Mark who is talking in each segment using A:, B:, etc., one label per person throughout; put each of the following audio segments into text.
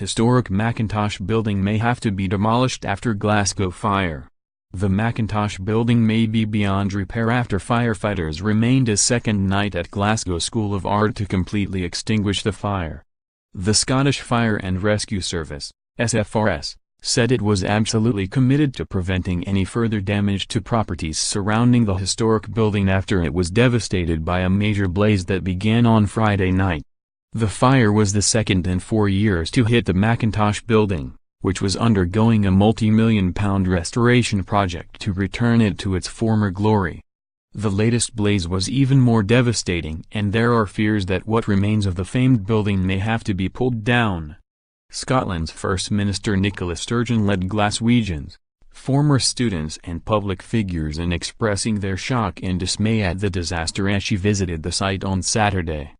A: Historic Mackintosh building may have to be demolished after Glasgow fire. The Mackintosh building may be beyond repair after firefighters remained a second night at Glasgow School of Art to completely extinguish the fire. The Scottish Fire and Rescue Service, SFRS, said it was absolutely committed to preventing any further damage to properties surrounding the historic building after it was devastated by a major blaze that began on Friday night. The fire was the second in 4 years to hit the Mackintosh building, which was undergoing a multi-million-pound restoration project to return it to its former glory. The latest blaze was even more devastating, and there are fears that what remains of the famed building may have to be pulled down. Scotland's First Minister Nicola Sturgeon led Glaswegians, former students and public figures in expressing their shock and dismay at the disaster as she visited the site on Saturday.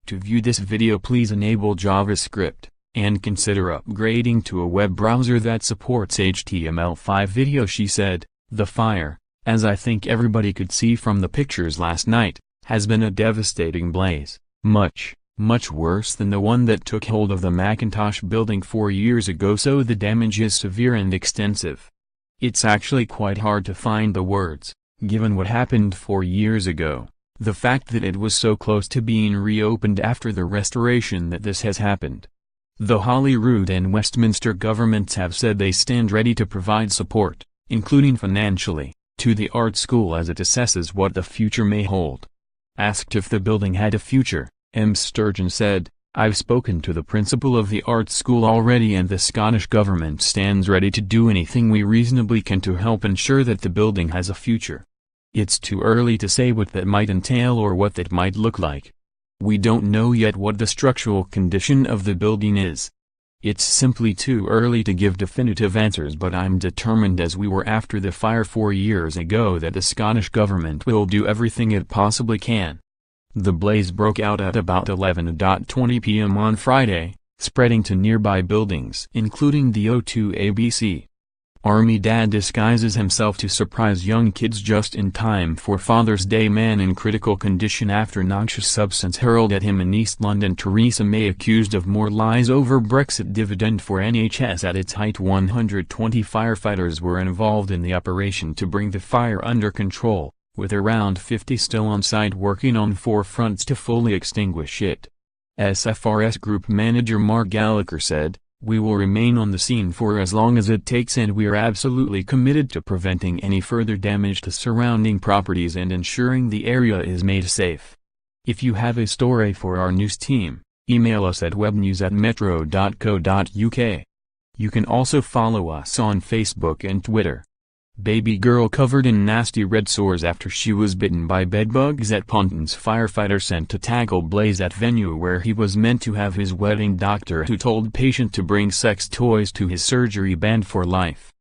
A: To view this video, please enable JavaScript, and consider upgrading to a web browser that supports HTML5 video. She said, "The fire, as I think everybody could see from the pictures last night, has been a devastating blaze, much worse than the one that took hold of the Mackintosh building 4 years ago, so the damage is severe and extensive. It's actually quite hard to find the words, given what happened 4 years ago. The fact that it was so close to being reopened after the restoration that this has happened." The Holyrood and Westminster governments have said they stand ready to provide support, including financially, to the art school as it assesses what the future may hold. Asked if the building had a future, Sturgeon said, "I've spoken to the principal of the art school already, and the Scottish government stands ready to do anything we reasonably can to help ensure that the building has a future. It's too early to say what that might entail or what that might look like. We don't know yet what the structural condition of the building is. It's simply too early to give definitive answers, but I'm determined, as we were after the fire 4 years ago, that the Scottish government will do everything it possibly can." The blaze broke out at about 11:20 p.m. on Friday, spreading to nearby buildings including the O2 ABC. Army dad disguises himself to surprise young kids just in time for Father's Day. Man in critical condition after noxious substance hurled at him in East London. Theresa May accused of more lies over Brexit dividend for NHS at its height. 120 firefighters were involved in the operation to bring the fire under control, with around 50 still on site working on 4 fronts to fully extinguish it. SFRS Group Manager Mark Gallagher said, "We will remain on the scene for as long as it takes, and we are absolutely committed to preventing any further damage to surrounding properties and ensuring the area is made safe." If you have a story for our news team, email us at webnews@metro.co.uk. You can also follow us on Facebook and Twitter. Baby girl covered in nasty red sores after she was bitten by bedbugs at Pontins. Firefighter sent to tackle blaze at venue where he was meant to have his wedding. Doctor who told patient to bring sex toys to his surgery banned for life.